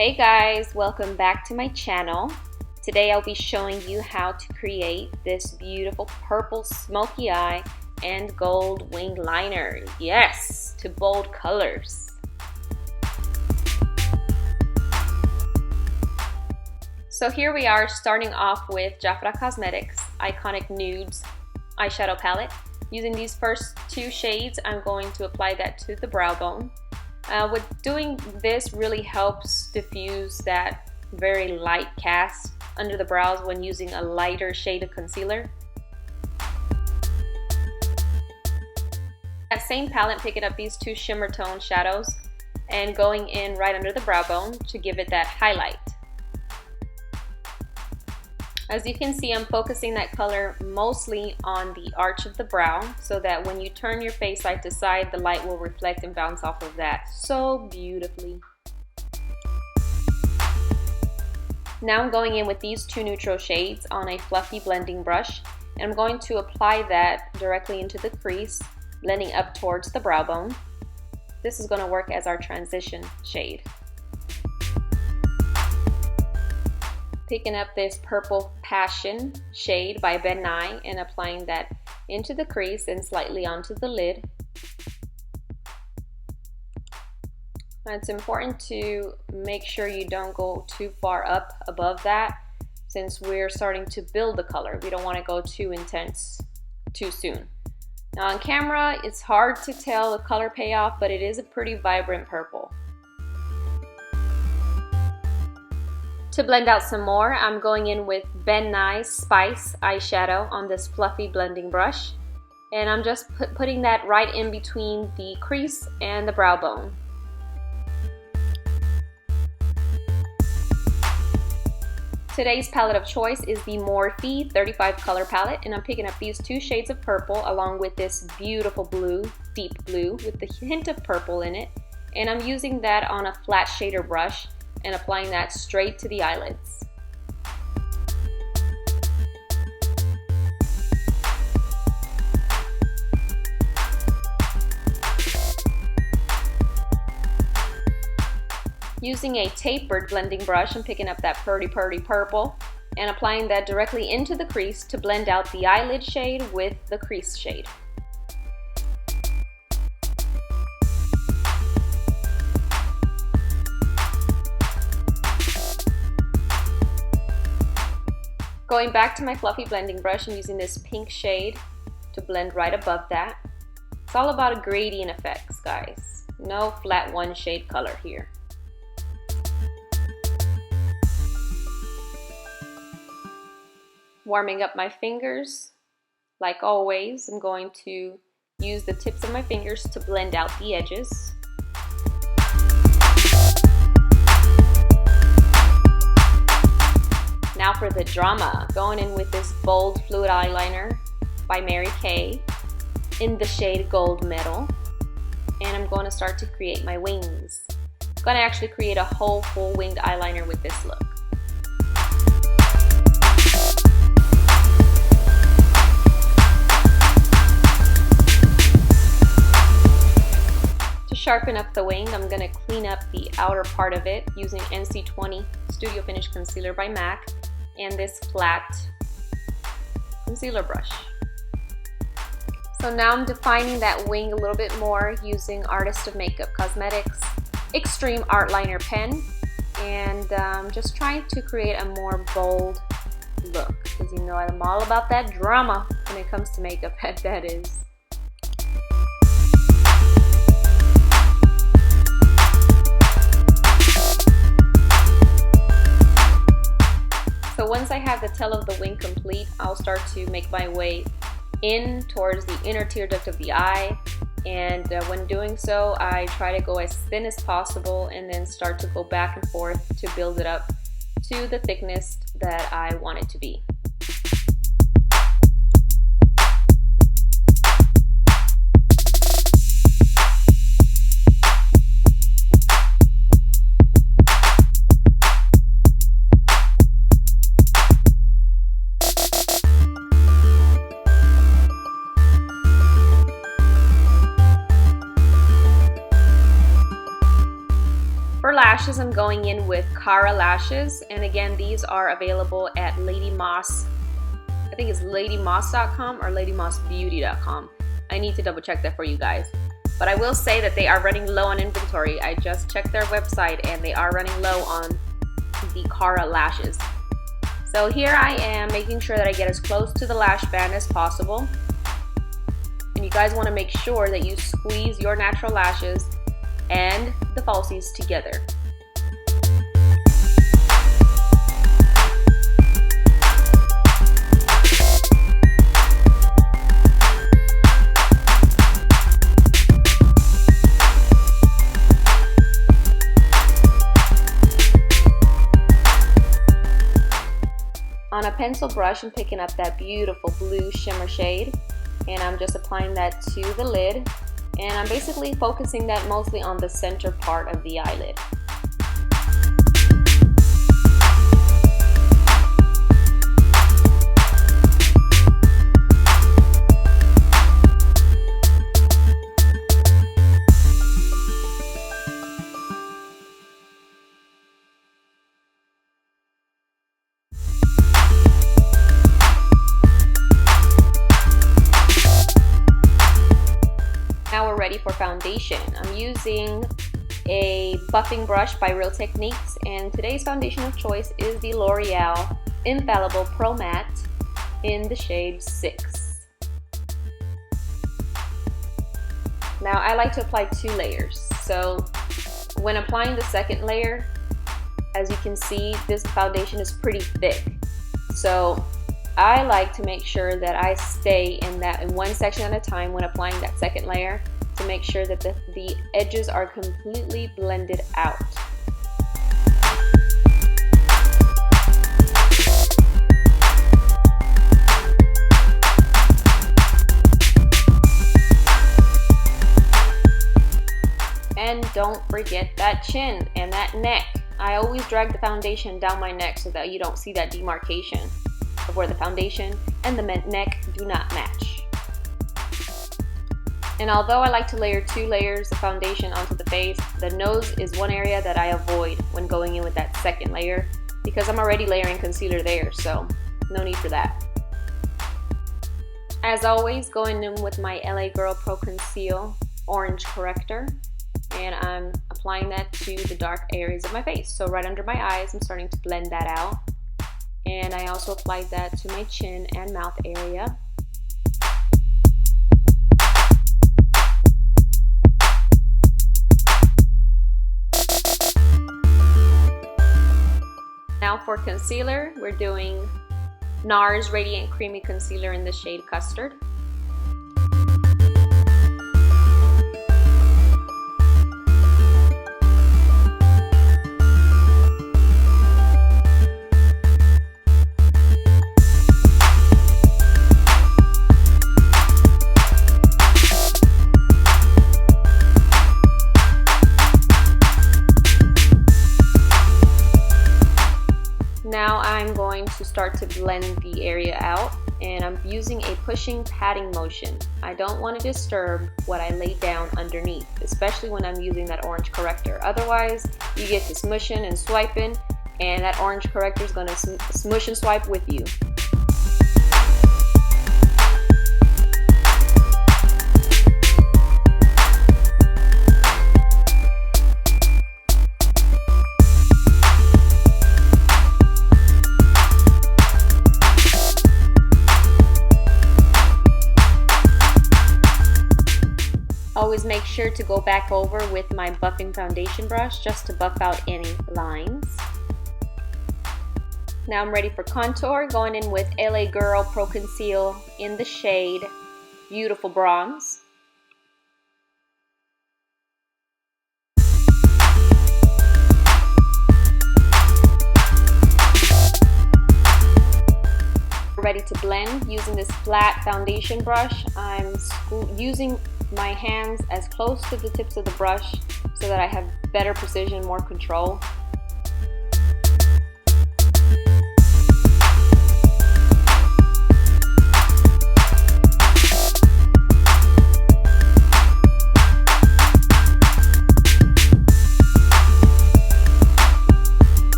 Hey guys, welcome back to my channel. Today I'll be showing you how to create this beautiful purple smoky eye and gold wing liner. Yes, to bold colors. So here we are, starting off with Jafra Cosmetics Iconic Nudes eyeshadow palette. Using these first two shades, I'm going to apply that to the brow bone. With doing this really helps diffuse that very light cast under the brows when using a lighter shade of concealer. That same palette, picking up these two shimmer tone shadows and going in right under the brow bone to give it that highlight. As you can see, I'm focusing that color mostly on the arch of the brow so that when you turn your face side to side, the light will reflect and bounce off of that so beautifully. Now I'm going in with these two neutral shades on a fluffy blending brush, and I'm going to apply that directly into the crease, blending up towards the brow bone. This is going to work as our transition shade. Picking up this Purple Passion shade by Ben Nye and applying that into the crease and slightly onto the lid. Now it's important to make sure you don't go too far up above that, since we're starting to build the color. We don't want to go too intense too soon. Now on camera, it's hard to tell the color payoff, but it is a pretty vibrant purple. To blend out some more, I'm going in with Ben Nye's Spice eyeshadow on this fluffy blending brush, and I'm just putting that right in between the crease and the brow bone. Today's palette of choice is the Morphe 35 color palette, and I'm picking up these two shades of purple along with this beautiful blue, deep blue with the hint of purple in it, and I'm using that on a flat shader brush and applying that straight to the eyelids. Using a tapered blending brush, I'm picking up that pretty purple and applying that directly into the crease to blend out the eyelid shade with the crease shade. Going back to my fluffy blending brush and using this pink shade to blend right above that. It's all about gradient effects, guys. No flat one shade color here. Warming up my fingers. Like always, I'm going to use the tips of my fingers to blend out the edges. Now for the drama, going in with this bold fluid eyeliner by Mary Kay in the shade Gold Metal, and I'm going to start to create my wings. I'm going to actually create a whole full winged eyeliner with this look. To sharpen up the wing, I'm going to clean up the outer part of it using NC20 Studio Finish Concealer by MAC and this flat concealer brush. So now I'm defining that wing a little bit more using Artist of Makeup Cosmetics Extreme Art Liner pen, and just trying to create a more bold look, because you know I'm all about that drama when it comes to makeup, that is. So once I have the tail of the wing complete, I'll start to make my way in towards the inner tear duct of the eye, and when doing so, I try to go as thin as possible and then start to go back and forth to build it up to the thickness that I want it to be. lashes, I'm going in with Cara lashes, and again, these are available at Lady Moss. I think it's ladymoss.com or ladymossbeauty.com. I need to double check that for you guys. But I will say that they are running low on inventory. I just checked their website and they are running low on the Cara lashes. So here I am making sure that I get as close to the lash band as possible. And you guys want to make sure that you squeeze your natural lashes and the falsies together. On a pencil brush, I'm picking up that beautiful blue shimmer shade, and I'm just applying that to the lid, and I'm basically focusing that mostly on the center part of the eyelid. Now we're ready for foundation. I'm using a buffing brush by Real Techniques, and today's foundation of choice is the L'Oreal Infallible Pro Matte in the shade 6. Now I like to apply 2 layers. So when applying the second layer, as you can see, this foundation is pretty thick. So I like to make sure that I stay in one section at a time when applying that second layer to make sure that the edges are completely blended out. And don't forget that chin and that neck. I always drag the foundation down my neck so that you don't see that demarcation of where the foundation and the neck do not match. And although I like to layer 2 layers of foundation onto the face, the nose is one area that I avoid when going in with that second layer because I'm already layering concealer there, so no need for that. As always, going in with my LA Girl Pro Conceal Orange Corrector, and I'm applying that to the dark areas of my face. So right under my eyes, I'm starting to blend that out. And I also applied that to my chin and mouth area. Now for concealer, we're doing NARS-Radiant Creamy Concealer in the shade Custard. Now I'm going to start to blend the area out, and I'm using a pushing patting motion. I don't want to disturb what I laid down underneath, especially when I'm using that orange corrector. Otherwise, you get to smushing and swiping, and that orange corrector is going to smush and swipe with you. Always make sure to go back over with my buffing foundation brush just to buff out any lines. Now I'm ready for contour, going in with LA Girl Pro Conceal in the shade Beautiful Bronze. Ready to blend using this flat foundation brush. I'm using my hands as close to the tips of the brush so that I have better precision, more control.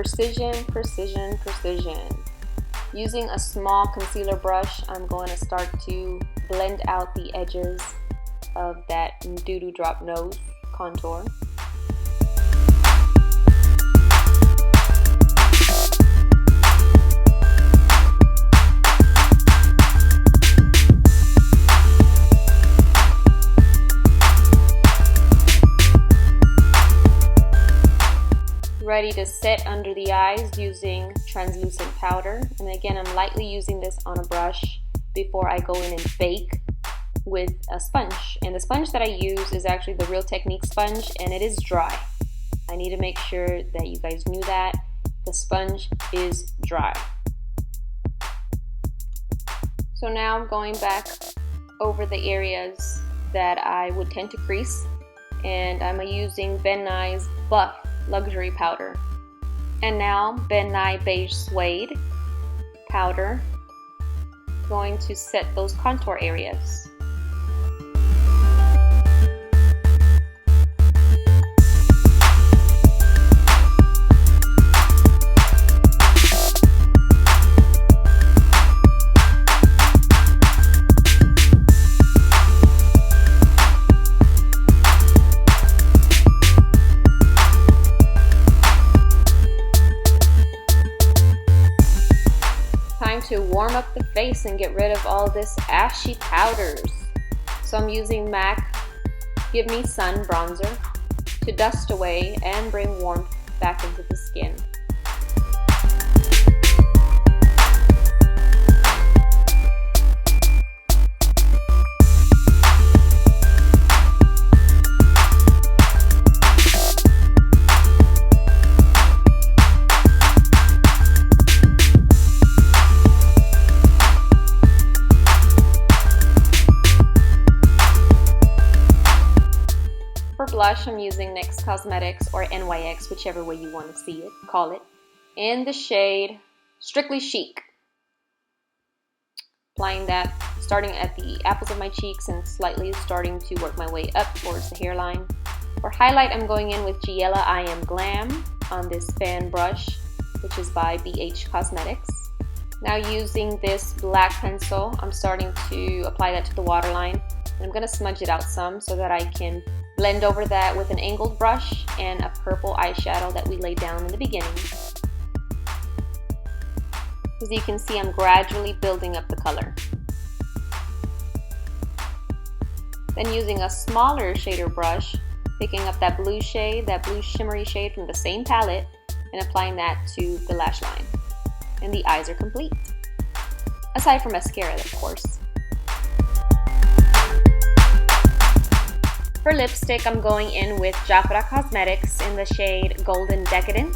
precision, precision, precision. Using a small concealer brush, I'm going to start to blend out the edges of that doo-doo drop nose contour. Ready to set under the eyes using translucent powder, and again I'm lightly using this on a brush before I go in and bake with a sponge. And the sponge that I use is actually the Real Technique sponge, and it is dry. I need to make sure that you guys knew that the sponge is dry. So now I'm going back over the areas that I would tend to crease, and I'm using Ben Nye's Buff Luxury Powder. And now Ben Nye Beige Suede powder, going to set those contour areas. To warm up the face and get rid of all this ashy powders. So I'm using MAC Give Me Sun bronzer to dust away and bring warmth back into the skin. Blush, I'm using NYX Cosmetics or NYX, whichever way you want to call it, in the shade Strictly Chic. Applying that, starting at the apples of my cheeks and slightly starting to work my way up towards the hairline. For highlight, I'm going in with Giella I Am Glam on this fan brush, which is by BH Cosmetics. Now using this black pencil, I'm starting to apply that to the waterline. And I'm going to smudge it out some so that I can blend over that with an angled brush and a purple eyeshadow that we laid down in the beginning. As you can see, I'm gradually building up the color. Then using a smaller shader brush, picking up that blue shade, that blue shimmery shade from the same palette, and applying that to the lash line. And the eyes are complete. Aside from mascara, of course. For lipstick, I'm going in with Jafra Cosmetics in the shade Golden Decadence.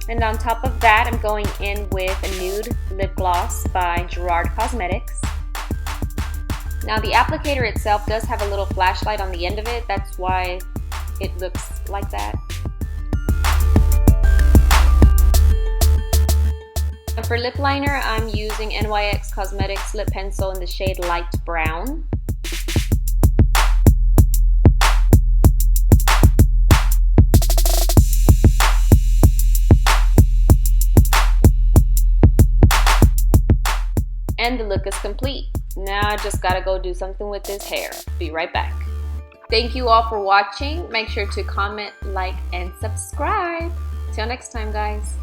And on top of that, I'm going in with a nude lip gloss by Gerard Cosmetics. Now the applicator itself does have a little flashlight on the end of it, that's why it looks like that. For lip liner, I'm using NYX Cosmetics lip pencil in the shade Light Brown. And the look is complete. Now I just gotta go do something with this hair. Be right back. Thank you all for watching. Make sure to comment, like, and subscribe. Till next time, guys.